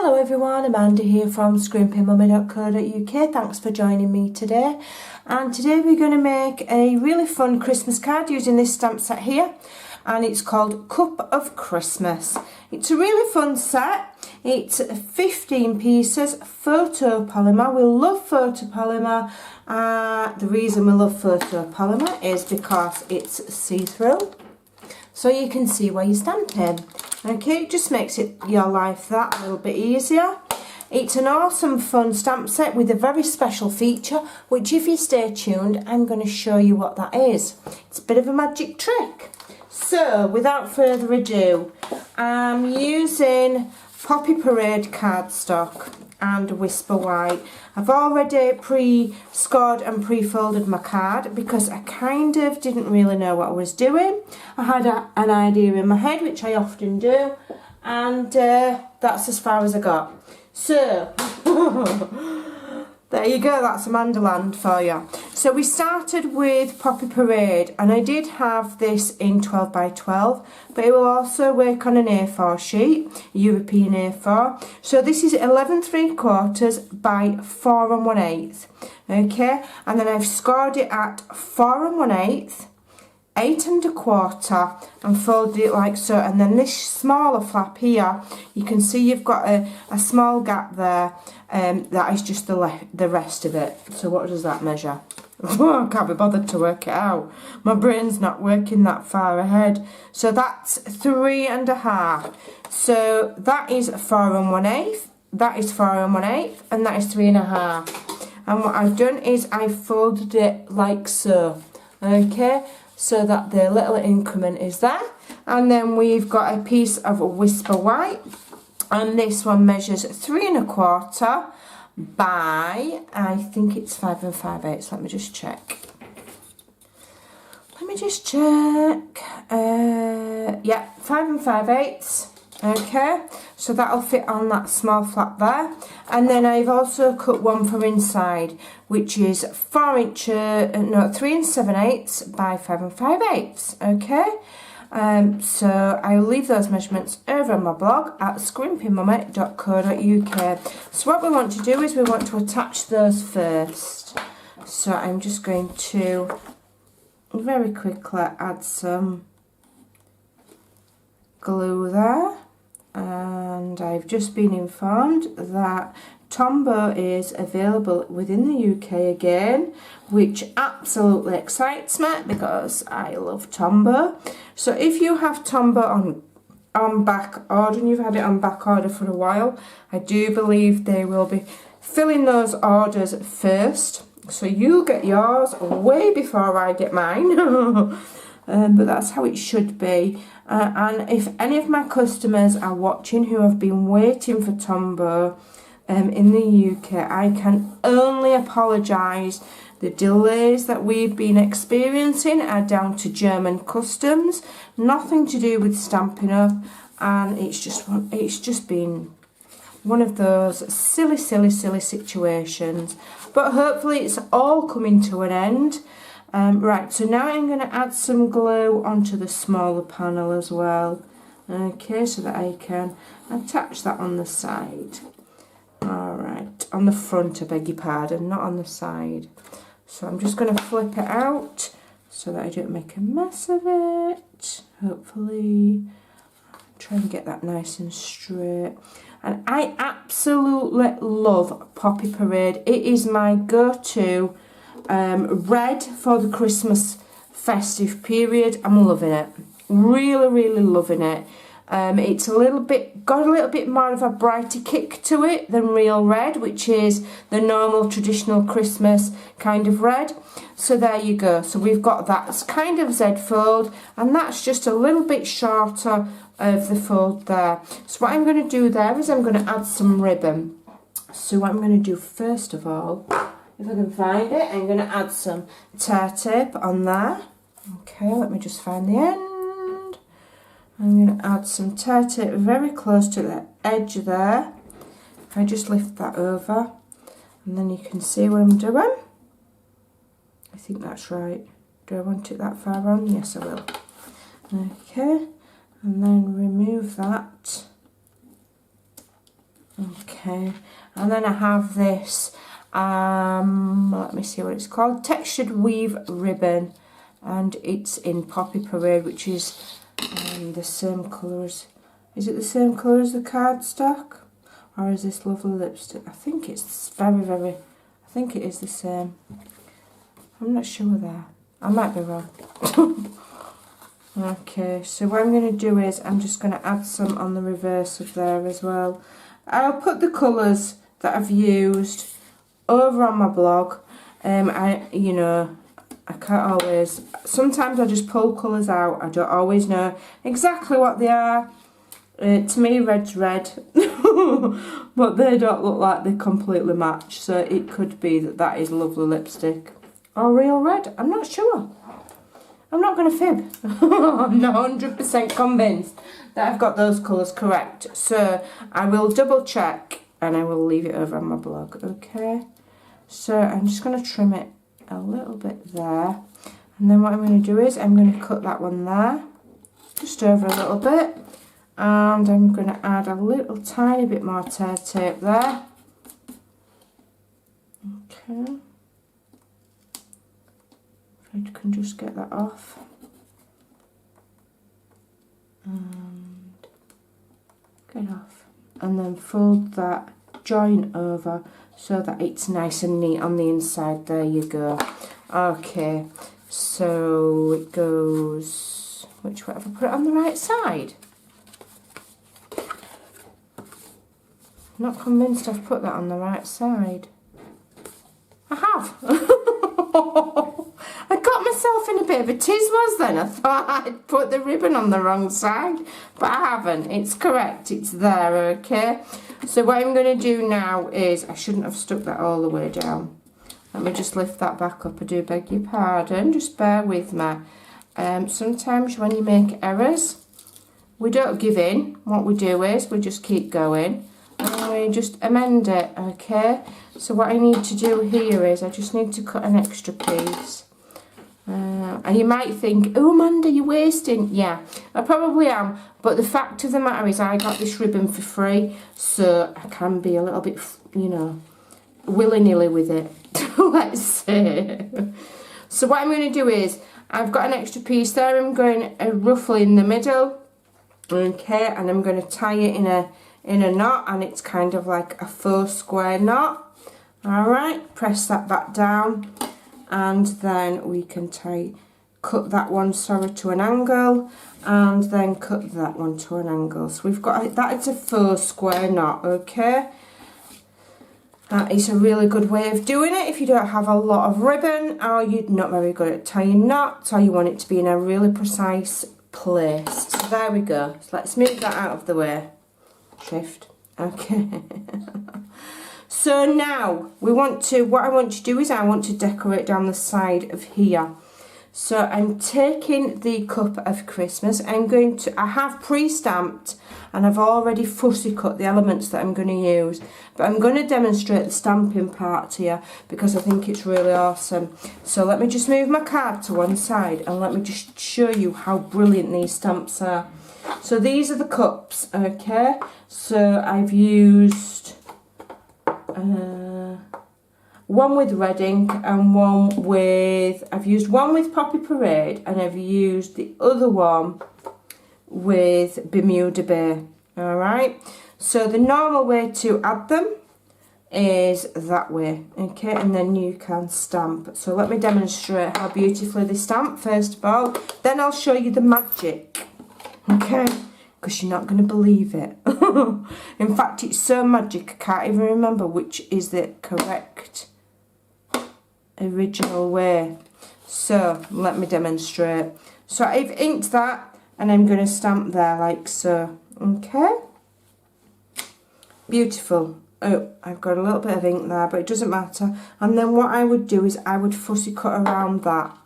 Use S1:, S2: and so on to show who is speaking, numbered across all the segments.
S1: Hello everyone, Amanda here from Scrimpingmommy.co.uk. Thanks for joining me today. And today we're going to make a really fun Christmas card using this stamp set here. And it's called Cup of Christmas. It's a really fun set. It's 15 pieces, photopolymer. We love photopolymer. The reason we love photopolymer is because it's see-through. So you can see where you're stamping. Okay, it just makes your life that little bit easier. It's an awesome fun stamp set with a very special feature, which if you stay tuned, I'm going to show you what that is. It's a bit of a magic trick. So, without further ado, I'm using Poppy Parade cardstock and Whisper White. I've already pre-scored and pre-folded my card because I kind of didn't really know what I was doing. I had an idea in my head, which I often do, and that's as far as I got. So, there you go, that's Amanda Land for you. So we started with Poppy Parade, and I did have this in 12 by 12, but it will also work on an A4 sheet, European A4. So this is 11 3/4 by 4 1/8, okay? And then I've scored it at 4 1/8, 8 1/4, and folded it like so. And then this smaller flap here, you can see you've got a small gap there. That is just the rest of it. So what does that measure? I can't be bothered to work it out. My brain's not working that far ahead. So that's 3 1/2. So that is 4 1/8. That is 4 1/8, and that is 3 1/2. And what I've done is I've folded it like so. Okay, so that the little increment is there. And then we've got a piece of Whisper White. And this one measures 3 1/4 by, I think it's 5 5/8. Let me just check. Yeah, 5 5/8. Okay, so that'll fit on that small flap there. And then I've also cut one for inside, which is 3 7/8 by 5 5/8. Okay. So I'll leave those measurements over on my blog at scrimpingmommy.co.uk. So what we want to do is we want to attach those first. So I'm just going to very quickly add some glue there. And I've just been informed that Tombow is available within the UK again, which absolutely excites me because I love Tombow. So if you have Tombow on back order and you've had it on back order for a while, I do believe they will be filling those orders first. So you'll get yours way before I get mine. But that's how it should be. And if any of my customers are watching who have been waiting for Tombow in the UK, I can only apologise. The delays that we've been experiencing are down to German customs, nothing to do with Stampin' Up, and it's just been one of those silly situations. But hopefully it's all coming to an end. Right, so now I'm going to add some glue onto the smaller panel as well. Okay, so that I can attach that on the side. Alright, on the front, I beg your pardon, not on the side. So I'm just going to flip it out so that I don't make a mess of it. Hopefully, try and get that nice and straight. And I absolutely love Poppy Parade. It is my go-to red for the Christmas festive period. I'm loving it. Really loving it. It's got a little bit more of a brighter kick to it than real red, which is the normal traditional Christmas kind of red. So there you go. So we've got that kind of Z fold, and that's just a little bit shorter of the fold there. So what I'm going to do there is I'm going to add some ribbon. So what I'm going to do first of all, if I can find it, I'm going to add some tear tape on there. Okay, let me just find the end. I'm going to add some tear tape very close to the edge there. If I just lift that over, and then you can see what I'm doing. I think that's right. Do I want it that far on? Yes, I will. Okay, and then remove that. Okay, and then I have this, let me see what it's called, textured weave ribbon, and it's in Poppy Parade, which is the same colour as, is it the same colour as the cardstock? Or is this lovely lipstick? I think it's I think it is the same. I'm not sure there. I might be wrong. Okay, so what I'm going to do is I'm just going to add some on the reverse of there as well. I'll put the colours that I've used over on my blog. You know, I can't always, sometimes I just pull colours out. I don't always know exactly what they are. To me, red's red, but they don't look like they completely match. So it could be that that is lovely lipstick or real red. I'm not sure. I'm not going to fib. I'm not 100% convinced that I've got those colours correct. So I will double check and I will leave it over on my blog. Okay. So I'm just going to trim it a little bit there. And then what I'm going to do is I'm going to cut that one there. Just over a little bit. And I'm going to add a little tiny bit more tear tape there. Okay. If I can just get that off. And get off. And then fold that join over so that it's nice and neat on the inside. There you go. Okay, so it goes, which way have I put it on the right side? Not convinced I've put that on the right side. I have. I got myself in a bit of a tizwas then. I thought I'd put the ribbon on the wrong side, but I haven't. It's correct. It's there, okay? So what I'm going to do now is, I shouldn't have stuck that all the way down. Let me just lift that back up. I do beg your pardon. Just bear with me. Sometimes when you make errors, we don't give in. What we do is we just keep going. And we just amend it, okay? So what I need to do here is I just need to cut an extra piece. And you might think, oh Amanda, you're wasting. Yeah, I probably am. But the fact of the matter is I got this ribbon for free. So I can be a little bit, you know, willy-nilly with it. Let's say. So what I'm going to do is, I've got an extra piece there. I'm going roughly in the middle. Okay, and I'm going to tie it in a knot, and it's kind of like a faux square knot. Alright, press that back down, and then we can cut that one, to an angle, and then cut that one to an angle. So we've got that. It's a faux square knot, okay? That is a really good way of doing it if you don't have a lot of ribbon, or you're not very good at tying knots, or you want it to be in a really precise place. So there we go. So let's move that out of the way. Shift. Okay. So now what I want to do is I want to decorate down the side of here. So I'm taking the cup of Christmas. I have pre-stamped and I've already fussy cut the elements that I'm going to use. But I'm going to demonstrate the stamping part here because I think it's really awesome. So let me just move my card to one side and let me just show you how brilliant these stamps are. So these are the cups, okay? So I've used one with red ink and I've used one with Poppy Parade, and I've used the other one with Bermuda Bay. Alright, so the normal way to add them is that way, okay, and then you can stamp. So let me demonstrate how beautifully they stamp first of all, then I'll show you the magic, okay, because you're not going to believe it. In fact, it's so magic I can't even remember which is the correct original way. So let me demonstrate. So I've inked that and I'm going to stamp there like so, okay, beautiful. Oh, I've got a little bit of ink there, but it doesn't matter. And then what I would do is I would fussy cut around that,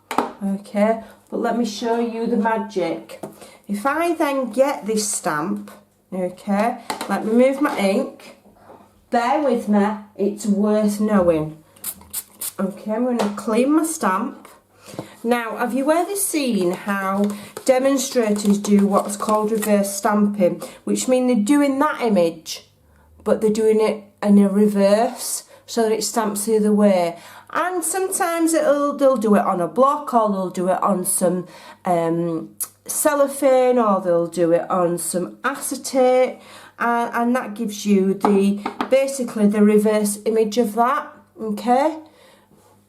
S1: okay. But let me show you the magic. If I then get this stamp, okay, let me move my ink, bear with me, it's worth knowing. Okay, I'm going to clean my stamp. Now, have you ever seen how demonstrators do what's called reverse stamping, which means they're doing that image, but they're doing it in a reverse so that it stamps the other way. And sometimes they'll do it on a block, or they'll do it on some cellophane, or they'll do it on some acetate, and that gives you basically the reverse image of that. Okay,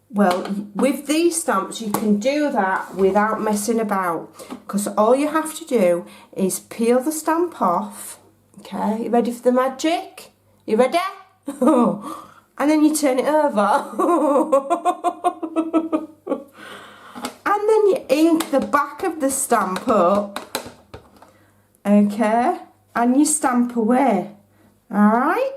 S1: well, with these stamps you can do that without messing about, because all you have to do is peel the stamp off. Okay, you ready for the magic? You ready? And then you turn it over. And then you ink the back of the stamp up. Okay, and you stamp away. Alright?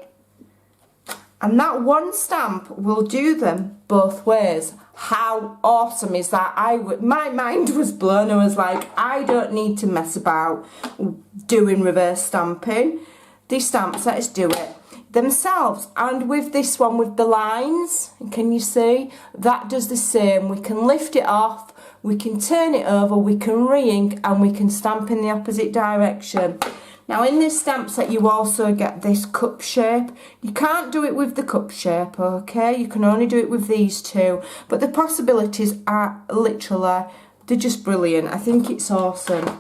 S1: And that one stamp will do them both ways. How awesome is that? My mind was blown. I was like, I don't need to mess about doing reverse stamping. These stamp sets do it themselves. And with this one, with the lines, can you see? That does the same. We can lift it off, we can turn it over, we can re-ink, and we can stamp in the opposite direction. Now in this stamp set you also get this cup shape. You can't do it with the cup shape, okay? You can only do it with these two. But the possibilities are literally, they're just brilliant. I think it's awesome.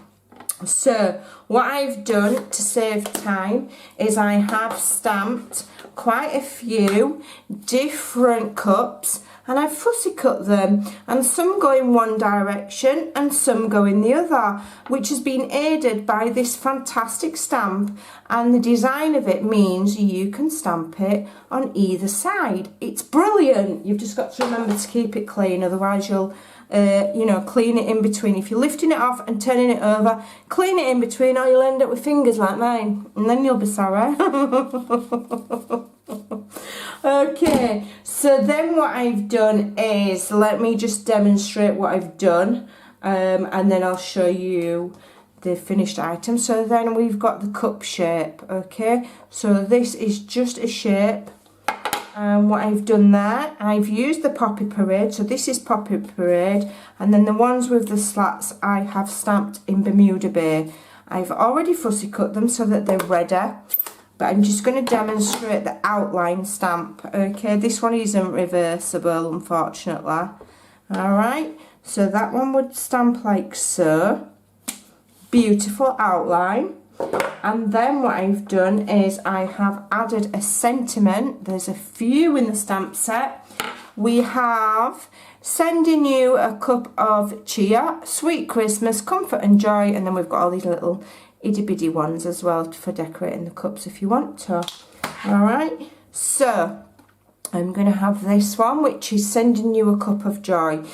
S1: So what I've done to save time is I have stamped quite a few different cups, and I've fussy cut them, and some go in one direction and some go in the other, which has been aided by this fantastic stamp, and the design of it means you can stamp it on either side. It's brilliant. You've just got to remember to keep it clean, otherwise you'll clean it in between. If you're lifting it off and turning it over, clean it in between, or you'll end up with fingers like mine, and then you'll be sorry. Okay, so then what I've done is, let me just demonstrate what I've done, and then I'll show you the finished item. So then we've got the cup shape. Okay, so this is just a shape. What I've done there, I've used the Poppy Parade, so this is Poppy Parade, and then the ones with the slats I have stamped in Bermuda Bay. I've already fussy cut them so that they're ready, but I'm just going to demonstrate the outline stamp. Okay, this one isn't reversible, unfortunately. Alright, so that one would stamp like so. Beautiful outline. And then what I've done is I have added a sentiment. There's a few in the stamp set. We have sending you a cup of cheer, sweet Christmas, comfort and joy, and then we've got all these little itty bitty ones as well for decorating the cups if you want to. Alright, so I'm going to have this one, which is sending you a cup of joy.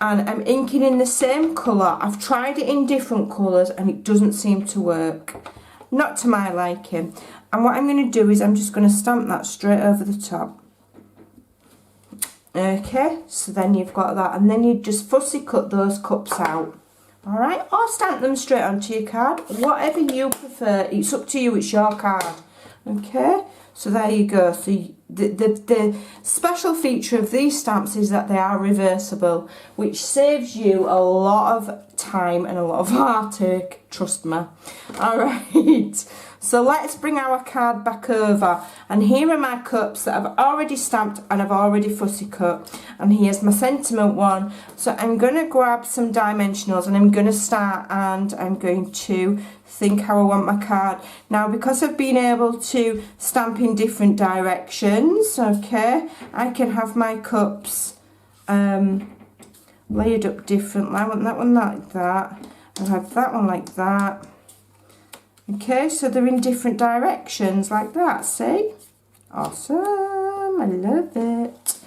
S1: And I'm inking in the same colour. I've tried it in different colours and it doesn't seem to work. Not to my liking. And what I'm going to do is I'm just going to stamp that straight over the top. Okay, so then you've got that. And then you just fussy cut those cups out. Alright, or stamp them straight onto your card. Whatever you prefer. It's up to you, it's your card. Okay, so there you go. So the special feature of these stamps is that they are reversible, which saves you a lot of time and a lot of heartache, trust me. Alright, so let's bring our card back over, and here are my cups that I've already stamped and I've already fussy cut, and here's my sentiment one. So I'm going to grab some dimensionals and I'm going to start, and I'm going to think how I want my card. Now, because I've been able to stamp in different directions, okay, I can have my cups laid up differently. I want that one like that. I'll have that one like that. Okay, so they're in different directions like that, see? Awesome, I love it.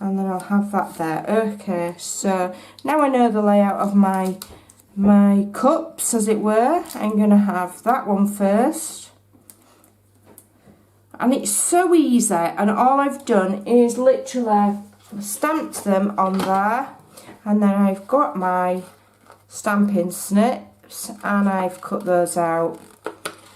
S1: And then I'll have that there. Okay, so now I know the layout of my cups, as it were. I'm going to have that one first. And it's so easy, and all I've done is literally stamped them on there, and then I've got my stamping snips and I've cut those out.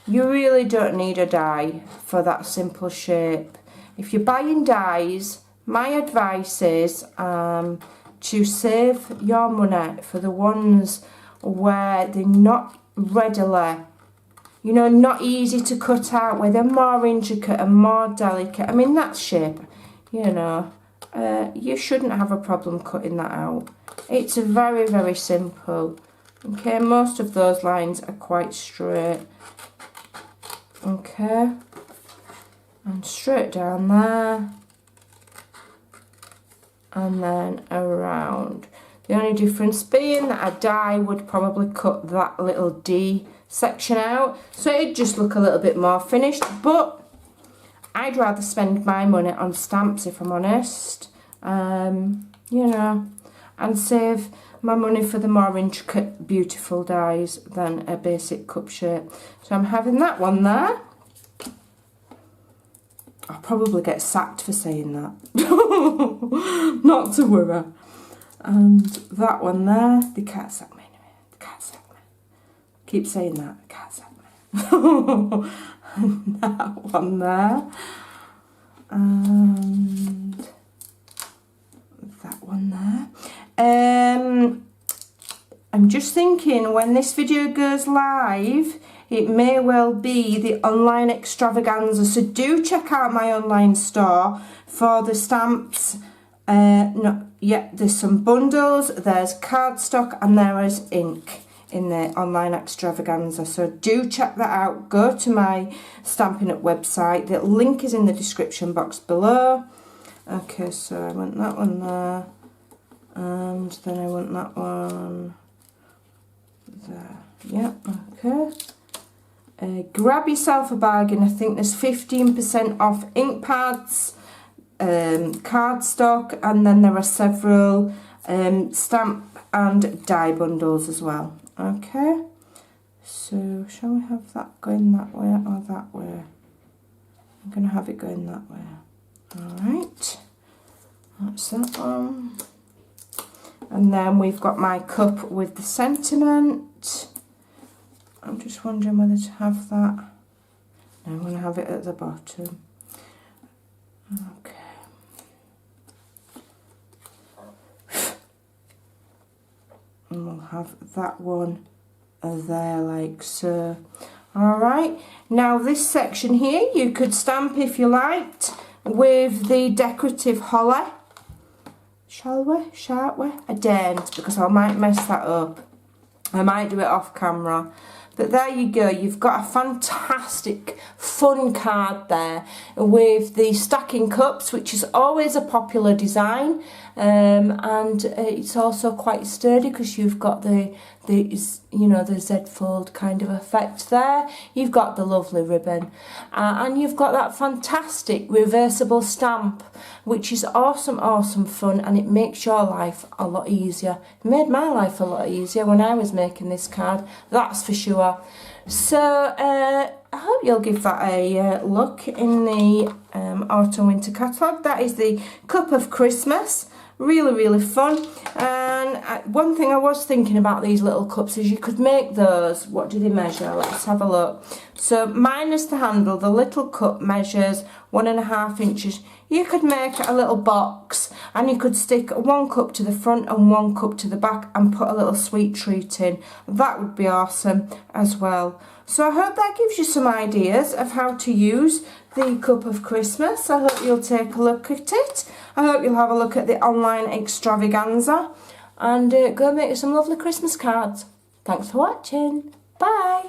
S1: You really don't need a die for that simple shape. If you're buying dies, my advice is to save your money for the ones where they're not readily, you know, not easy to cut out, where they're more intricate and more delicate. I mean, that shape, you know, you shouldn't have a problem cutting that out. It's very, very simple. Okay, most of those lines are quite straight. Okay, and straight down there, and then around. The only difference being that a die would probably cut that little D section out, so it'd just look a little bit more finished, but I'd rather spend my money on stamps, if I'm honest, you know, and save my money for the more intricate, beautiful dies than a basic cup shape. So I'm having that one there. I'll probably get sacked for saying that. Not to worry. And that one there, they can't sack me anyway. They can't sack me. Keep saying that, they can't sack me. And that one there. And that one there. I'm just thinking, when this video goes live, it may well be the online extravaganza, so do check out my online store for the stamps. There's some bundles, there's cardstock, and there is ink in the online extravaganza, so do check that out. Go to my Stampin' Up website, the link is in the description box below. Okay, so I want that one there, and then I want that one there. Yeah, okay. Grab yourself a bargain. I think there's 15% off ink pads, cardstock, and then there are several stamp and die bundles as well. Okay, so shall we have that going that way or that way? I'm going to have it going that way. Alright, that's that one. And then we've got my cup with the sentiment. I'm just wondering whether to have that. No, I'm going to have it at the bottom. Okay. And we'll have that one there like so. Alright, now this section here you could stamp if you liked with the decorative holly. Shall we? Shan't we? I daren't, because I might mess that up. I might do it off camera. But there you go, you've got a fantastic fun card there with the stacking cups, which is always a popular design, and it's also quite sturdy because you've got the Z fold kind of effect there. You've got the lovely ribbon, and you've got that fantastic reversible stamp, which is awesome fun, and it makes your life a lot easier. It made my life a lot easier when I was making this card, that's for sure. So I hope you'll give that a look in the autumn winter catalogue. That is the Cup of Christmas. Really fun. And one thing I was thinking about these little cups is you could make those. What do they measure? Let's have a look. So minus the handle, the little cup measures 1.5 inches. You could make a little box, and you could stick one cup to the front and one cup to the back and put a little sweet treat in. That would be awesome as well. So I hope that gives you some ideas of how to use the Cup of Christmas. I hope you'll take a look at it. I hope you'll have a look at the online extravaganza and go make some lovely Christmas cards. Thanks for watching. Bye.